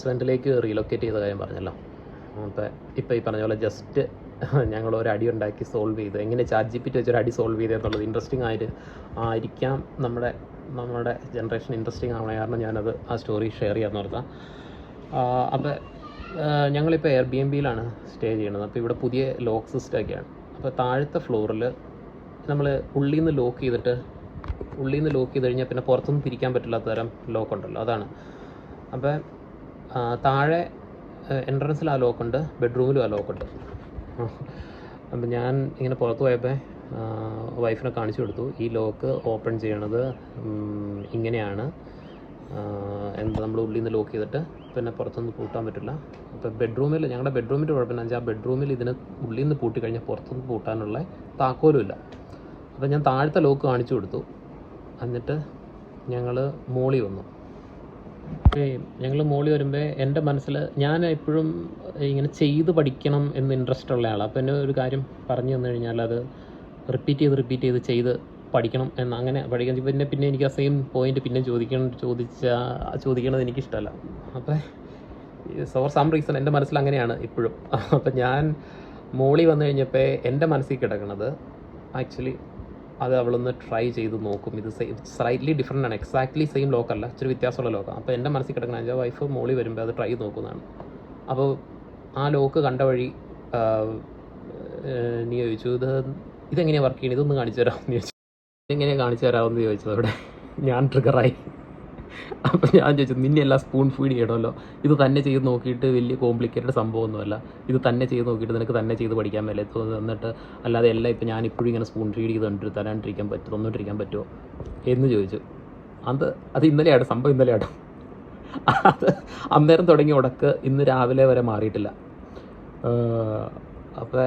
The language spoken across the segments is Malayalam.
ന്യൂസിലൻഡിലേക്ക് റീലൊക്കേറ്റ് ചെയ്ത കാര്യം പറഞ്ഞല്ലോ. അപ്പോൾ ഇപ്പോൾ ഈ പറഞ്ഞ പോലെ ജസ്റ്റ് ഞങ്ങൾ ഒരു അടി ഉണ്ടാക്കി സോൾവ് ചെയ്ത് എങ്ങനെ ChatGPT വെച്ചൊരു അടി സോൾവ് ചെയ്തെന്നുള്ളത് ഇൻട്രസ്റ്റിംഗ് ആയിരിക്കാം. നമ്മുടെ ജനറേഷൻ ഇൻട്രസ്റ്റിംഗ് ആവണ കാരണം ഞാനത് ആ സ്റ്റോറി ഷെയർ ചെയ്യാമെന്ന് ഓർത്താം. അപ്പോൾ ഞങ്ങളിപ്പോൾ Airbnb-യിലാണ് സ്റ്റേ ചെയ്യുന്നത്. അപ്പോൾ ഇവിടെ പുതിയ ലോക്ക് സിസ്റ്റമൊക്കെയാണ്. അപ്പോൾ താഴത്തെ ഫ്ലോറിൽ നമ്മൾ ഉള്ളിൽ നിന്ന് ലോക്ക് ചെയ്ത് കഴിഞ്ഞാൽ പിന്നെ പുറത്തൊന്നും തിരിക്കാൻ പറ്റില്ലാത്ത തരം ലോക്ക് ഉണ്ടല്ലോ, അതാണ്. അപ്പോൾ താഴെ എൻട്രൻസിൽ ആ ലോക്കുണ്ട്, ബെഡ്റൂമിലും ആ ലോക്കുണ്ട്. അപ്പം ഞാൻ ഇങ്ങനെ പുറത്ത് പോയപ്പോൾ വൈഫിനെ കാണിച്ചു കൊടുത്തു. ഈ ലോക്ക് ഓപ്പൺ ചെയ്യണത് ഇങ്ങനെയാണ്. നമ്മൾ ഉള്ളിൽ നിന്ന് ലോക്ക് ചെയ്തിട്ട് പിന്നെ പുറത്തൊന്നും പൂട്ടാൻ പറ്റില്ല. അപ്പോൾ ഞങ്ങളുടെ ബെഡ്റൂമിൻ്റെ കുഴപ്പമില്ല വെച്ചാൽ ആ ബെഡ്റൂമിൽ ഇതിന് ഉള്ളിൽ നിന്ന് പൂട്ടി കഴിഞ്ഞാൽ പുറത്തൊന്നും പൂട്ടാനുള്ള താക്കോലും ഇല്ല. അപ്പോൾ ഞാൻ താഴത്തെ ലോക്ക് കാണിച്ചു കൊടുത്തു. എന്നിട്ട് ഞങ്ങൾ മോളി വന്നു. വരുമ്പോൾ എൻ്റെ മനസ്സിൽ ഞാൻ എപ്പോഴും ഇങ്ങനെ ചെയ്ത് പഠിക്കണം എന്ന് ഇൻട്രസ്റ്റ് ഉള്ള ആളാണ്. അപ്പോൾ എന്നെ ഒരു കാര്യം പറഞ്ഞു തന്നു കഴിഞ്ഞാൽ അത് റിപ്പീറ്റ് ചെയ്ത് പഠിക്കണം എന്ന്, അങ്ങനെ പഠിക്കാൻ പിന്നെ എനിക്ക് ആ സെയിം പോയിന്റ് പിന്നെ ചോദിക്കണത് എനിക്കിഷ്ടമല്ല. അപ്പോൾ ഫോർ സം റീസൺ എൻ്റെ മനസ്സിൽ അങ്ങനെയാണ് ഇപ്പോഴും. അപ്പം ഞാൻ മോളി വന്നു കഴിഞ്ഞപ്പോൾ എൻ്റെ മനസ്സിൽ കിടക്കണത് ആക്ച്വലി അത് അവളൊന്ന് ട്രൈ ചെയ്ത് നോക്കും. ഇത് സ്ലൈറ്റ്ലി ഡിഫറെൻ്റ് ആണ്, എക്സാക്ട്ലി സെയിം ലോക്കല്ല, ഇച്ചിരി വ്യത്യാസമുള്ള ലോക്കാണ്. അപ്പോൾ എൻ്റെ മനസ്സിൽ കിടക്കണ വെച്ചാൽ വൈഫ് മോളി വരുമ്പോൾ അത് ട്രൈ നോക്കുന്നതാണ്. അപ്പോൾ ആ ലോക്ക് കണ്ട വഴി നീ ചോദിച്ചു ഇതെങ്ങനെയാണ് വർക്ക് ചെയ്യണത്, ഇതൊന്ന് കാണിച്ചു തരാമെന്ന് ചോദിച്ചു. ഇതെങ്ങനെയാണ് കാണിച്ചു തരാമെന്ന് ചോദിച്ചത് അവിടെ ഞാൻ ട്രിഗറായി. അപ്പോൾ ഞാൻ ചോദിച്ചു നിന്നെ എല്ലാം സ്പൂൺ ഫീഡ് ചെയ്യണമല്ലോ, ഇത് തന്നെ ചെയ്ത് നോക്കിയിട്ട് വലിയ കോംപ്ലിക്കേറ്റഡ് സംഭവമൊന്നുമല്ല, ഇത് തന്നെ ചെയ്ത് നോക്കിയിട്ട് നിനക്ക് തന്നെ ചെയ്ത് പഠിക്കാൻ മേലെ എന്നിട്ട് അല്ലാതെ എല്ലാം ഇപ്പോൾ ഞാൻ ഇപ്പോഴും ഇങ്ങനെ സ്പൂൺ ഫീഡ് ചെയ്ത് തന്നിട്ടിരിക്കാൻ പറ്റുമോ എന്ന് ചോദിച്ചു. അത് ഇന്നലെയാണ് സംഭവം, ഇന്നലെയാണ്. അത് അന്നേരം തുടങ്ങിയ ഉടക്ക് ഇന്ന് രാവിലെ വരെ മാറിയിട്ടില്ല. അപ്പോൾ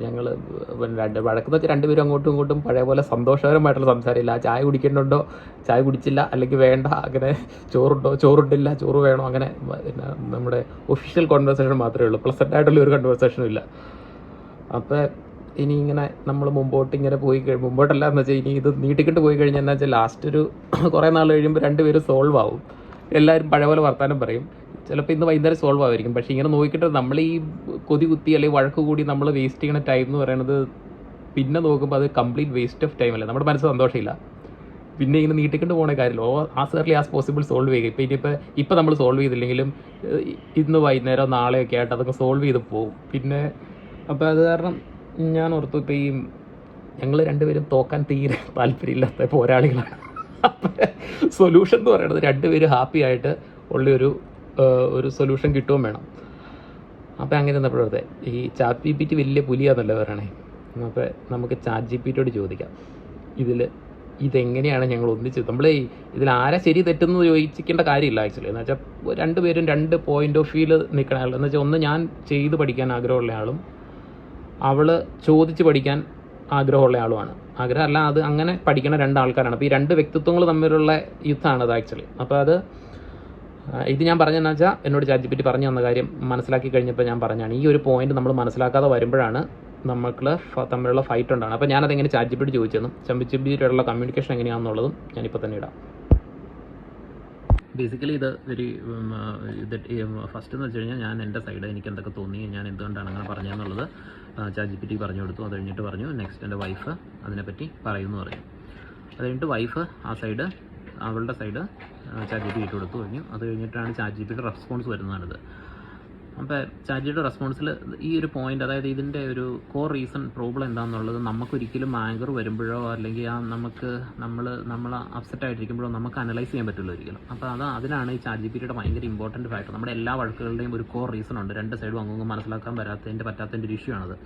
ഞങ്ങൾ വഴക്കെന്ന് വെച്ചാൽ രണ്ടുപേരും അങ്ങോട്ടും ഇങ്ങോട്ടും പഴയ പോലെ സന്തോഷകരമായിട്ടുള്ള സംസാരമില്ല. ചായ കുടിക്കേണ്ടോ, ചായ കുടിച്ചില്ല, അല്ലെങ്കിൽ വേണ്ട, അങ്ങനെ ചോറുണ്ടില്ല, ചോറ് വേണോ, അങ്ങനെ പിന്നെ നമ്മുടെ ഒഫീഷ്യൽ കോൺവെർസേഷൻ മാത്രമേ ഉള്ളൂ. പ്ലസൻ്റ് ആയിട്ടുള്ള ഒരു കൺവെർസേഷനും ഇല്ല. അപ്പോൾ ഇനി ഇങ്ങനെ നമ്മൾ മുമ്പോട്ടല്ല എന്ന് വെച്ചാൽ ഇനി ഇത് നീട്ടിക്കിട്ട് പോയി കഴിഞ്ഞാൽ എന്താ വെച്ചാൽ ലാസ്റ്റ് ഒരു കുറേ നാൾ കഴിയുമ്പോൾ രണ്ടുപേരും സോൾവ് ആവും. എല്ലാവരും പഴയ പോലെ വർത്താനം പറയും. ചിലപ്പോൾ ഇന്ന് വൈകുന്നേരം സോൾവ് ആയിരിക്കും. പക്ഷേ ഇങ്ങനെ നോക്കിയിട്ട് നമ്മൾ ഈ കൊതി കുത്തി അല്ലെങ്കിൽ വഴക്ക് കൂടി നമ്മൾ വേസ്റ്റ് ചെയ്യുന്ന ടൈം എന്ന് പറയുന്നത് പിന്നെ നോക്കുമ്പോൾ അത് കംപ്ലീറ്റ് വേസ്റ്റ് ഓഫ് ടൈം അല്ലേ, നമ്മുടെ മനസ്സ് സന്തോഷമില്ല. പിന്നെ ഇങ്ങനെ നീട്ടിക്കൊണ്ട് പോകുന്ന കാര്യമില്ല. As early as possible solve ചെയ്യുക. ഇപ്പം നമ്മൾ സോൾവ് ചെയ്തില്ലെങ്കിലും ഇന്ന് വൈകുന്നേരം നാളെയൊക്കെ ആയിട്ട് അതൊക്കെ സോൾവ് ചെയ്ത് പോകും. പിന്നെ അപ്പോൾ അത് കാരണം ഞാൻ ഓർത്തു ഇപ്പോൾ ഞങ്ങൾ രണ്ടുപേരും തോക്കാൻ തീരെ താല്പര്യമില്ലാത്ത പോരാളികളാണ്. സൊല്യൂഷൻ എന്ന് പറയുന്നത് രണ്ടുപേരും ഹാപ്പി ആയിട്ട് ഉള്ളൊരു സൊല്യൂഷൻ കിട്ടുകയും വേണം. അപ്പോൾ അങ്ങനെ വന്നപ്പോഴത്തെ ഈ ChatGPT വലിയ പുലിയാന്നല്ലേ പറയണേ. അപ്പോൾ നമുക്ക് ChatGPT-യോട് ചോദിക്കാം ഇതെങ്ങനെയാണ് ഞങ്ങൾ ഒന്നിച്ച് ഇതിൽ ആരാ ശരി തെറ്റെന്ന് ചോദിക്കേണ്ട കാര്യമില്ല ആക്ച്വലി. എന്ന് വെച്ചാൽ രണ്ടുപേരും രണ്ട് പോയിന്റ് ഓഫ് വ്യൂവിൽ നിൽക്കണ ആൾ. എന്ന് വെച്ചാൽ ഒന്ന് ഞാൻ ചെയ്ത് പഠിക്കാൻ ആഗ്രഹമുള്ള ആളും അവൾ ചോദിച്ച് പഠിക്കാൻ ആഗ്രഹമുള്ള ആളുമാണ്. ആഗ്രഹമല്ല, അത് അങ്ങനെ പഠിക്കുന്ന രണ്ടാൾക്കാരാണ്. അപ്പോൾ ഈ രണ്ട് വ്യക്തിത്വങ്ങൾ തമ്മിലുള്ള യുദ്ധമാണ് അത് ആക്ച്വലി. അപ്പോൾ ഇത് ഞാൻ പറഞ്ഞതെന്ന് വെച്ചാൽ എന്നോട് ChatGPT പറഞ്ഞു തന്ന കാര്യം മനസ്സിലാക്കി കഴിഞ്ഞപ്പോൾ ഞാൻ പറഞ്ഞാണ് ഈ ഒരു പോയിന്റ് നമ്മൾ മനസ്സിലാക്കാതെ വരുമ്പോഴാണ് നമുക്ക് തമ്മിലുള്ള ഫൈറ്റ് ഉണ്ടാണ്. അപ്പോൾ ഞാനതെങ്ങനെ ChatGPT ചോദിച്ചെന്നും ChatGPT-യോടുള്ള കമ്മ്യൂണിക്കേഷൻ എങ്ങനെയാണെന്നുള്ളതും ഞാനിപ്പോൾ തന്നെ ഇടാം. ബേസിക്കലി ഇത് ഫസ്റ്റ് എന്ന് വെച്ച് കഴിഞ്ഞാൽ ഞാൻ എൻ്റെ സൈഡ് എനിക്ക് എന്തൊക്കെ തോന്നി, ഞാൻ എന്തുകൊണ്ടാണ് അങ്ങനെ പറഞ്ഞതെന്നുള്ളത് ChatGPT പറഞ്ഞു കൊടുത്തു. അത് കഴിഞ്ഞിട്ട് പറഞ്ഞു നെക്സ്റ്റ് എൻ്റെ വൈഫ് അതിനെപ്പറ്റി പറയുമെന്ന് പറഞ്ഞു. അത് കഴിഞ്ഞിട്ട് വൈഫ് അവളുടെ സൈഡ് ChatGPT ഇട്ട് കൊടുത്തു കഴിഞ്ഞു. അത് കഴിഞ്ഞിട്ടാണ് ChatGPT റെസ്പോൺസ് വരുന്നതാണിത്. അപ്പോൾ ChatGPT റെസ്പോൺസിൽ ഈ ഒരു പോയിന്റ്, അതായത് ഇതിൻ്റെ ഒരു കോർ റീസൺ പ്രോബ്ലം എന്താണെന്നുള്ളത് നമുക്കൊരിക്കലും ആങ്കർ വരുമ്പോഴോ അല്ലെങ്കിൽ നമ്മൾ അപ്സെറ്റ് ആയിട്ടിരിക്കുമ്പോഴോ നമുക്ക് അനലൈസ് ചെയ്യാൻ പറ്റില്ല ഒരിക്കലും. അപ്പോൾ അതിനാണ് ഈ ChatGPT-യുടെ ഭയങ്കര ഇമ്പോർട്ടൻറ്റ് ഫാക്ടർ. നമ്മുടെ എല്ലാ വഴക്കുകളുടെയും ഒരു കോർ റീസൺ ഉണ്ട്. രണ്ട് സൈഡും അങ്ങ് മനസ്സിലാക്കാൻ പറ്റാത്തതിൻ്റെ ഒരു ഇഷ്യൂ ആണത്.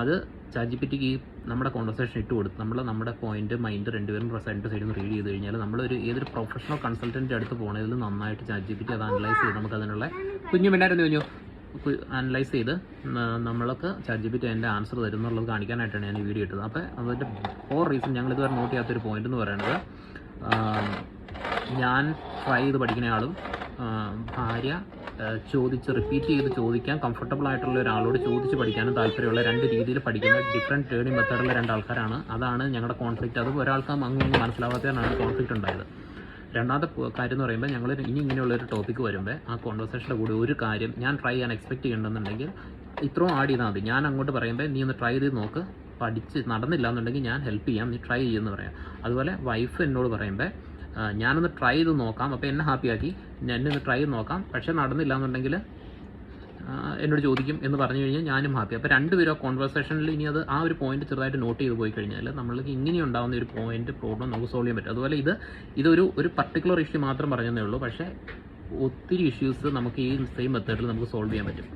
അത് ChatGPT-ക്ക് നമ്മുടെ കോൺവെർസേഷൻ ഇട്ട് കൊടുത്ത് നമ്മുടെ പോയിന്റ് മൈൻഡ് രണ്ടുപേരും രണ്ട് സൈഡിൽ നിന്ന് റീഡ് ചെയ്ത് കഴിഞ്ഞാൽ ഏതൊരു പ്രൊഫഷണൽ കൺസൾട്ടൻറ്റ് അടുത്ത് പോകണതിൽ നന്നായിട്ട് ChatGPT അത് അനലൈസ് ചെയ്ത് നമുക്ക് അതിനുള്ള അനലൈസ് ചെയ്ത് നമ്മൾക്ക് ChatGPT അതിൻ്റെ ആൻസർ തരും എന്നുള്ളത് കാണിക്കാനായിട്ടാണ് ഞാൻ ഈ വീഡിയോ ഇട്ടത്. അപ്പോൾ അതിൻ്റെ ഫോർ റീസൺ ഞങ്ങൾ ഇതുവരെ നോട്ട് ചെയ്യാത്തൊരു പോയിന്റ് എന്ന് പറയുന്നത്, ഞാൻ ട്രൈ ചെയ്ത് പഠിക്കുന്ന ആളും ഭാര്യ റിപ്പീറ്റ് ചെയ്ത് ചോദിക്കാൻ കംഫർട്ടബിൾ ആയിട്ടുള്ള ഒരാളോട് ചോദിച്ച് പഠിക്കാനും താല്പര്യമുള്ള രണ്ട് രീതിയിൽ പഠിക്കുന്ന ഡിഫറെൻറ്റ് ടേണിംഗ് മെത്തേഡുള്ള രണ്ടാൾക്കാരാണ്. അതാണ് ഞങ്ങളുടെ കോൺഫ്ലിക്റ്റ്. അത് ഒരാൾക്ക് അങ്ങൊന്നും മനസ്സിലാവാത്തതാണ് കോൺഫ്ലിക്റ്റ് ഉണ്ടായത്. രണ്ടാമത്തെ കാര്യം എന്ന് പറയുമ്പോൾ ഞങ്ങൾ ഇനി ഇങ്ങനെയുള്ളൊരു ടോപ്പിക്ക് വരുമ്പോൾ ആ കോൺവെർസേഷൻ്റെ കൂടെ ഒരു കാര്യം ഞാൻ ട്രൈ ചെയ്യാൻ എക്സ്പെക്റ്റ് ചെയ്യണമെന്നുണ്ടെങ്കിൽ ഇത്രയും ആഡ് ചെയ്താൽ മതി. ഞാൻ അങ്ങോട്ട് പറയുമ്പോൾ നീ ഒന്ന് ട്രൈ ചെയ്ത് നോക്ക്, പഠിച്ച് നടന്നില്ല എന്നുണ്ടെങ്കിൽ ഞാൻ ഹെൽപ്പ് ചെയ്യാം, നീ ട്രൈ ചെയ്യുമെന്ന് പറയാം. അതുപോലെ വൈഫ് എന്നോട് പറയുമ്പോൾ ഞാനൊന്ന് ട്രൈ ചെയ്ത് നോക്കാം, അപ്പോൾ എന്നെ ഹാപ്പിയാക്കി, എന്നെ ഒന്ന് ട്രൈ ചെയ്ത് നോക്കാം, പക്ഷേ നടന്നില്ല എന്നുണ്ടെങ്കിൽ എന്നോട് ചോദിക്കും എന്ന് പറഞ്ഞു കഴിഞ്ഞാൽ ഞാനും ഹാപ്പി. അപ്പോൾ രണ്ടുപേരും ആ കോൺവെർസേഷനിൽ ഇനി അത് ആ ഒരു പോയിന്റ് ചെറുതായിട്ട് നോട്ട് ചെയ്ത് പോയി കഴിഞ്ഞാൽ നമ്മൾക്ക് ഇങ്ങനെ ഉണ്ടാകുന്ന ഒരു പ്രോബ്ലം നമുക്ക് സോൾവ് ചെയ്യാൻ പറ്റും. അതുപോലെ ഇതൊരു പർട്ടിക്കുലർ ഇഷ്യൂ മാത്രം പറഞ്ഞതേ ഉള്ളൂ, പക്ഷേ ഒത്തിരി ഇഷ്യൂസ് നമുക്ക് ഈ സെയിം മെത്തേഡിൽ നമുക്ക് സോൾവ് ചെയ്യാൻ പറ്റും.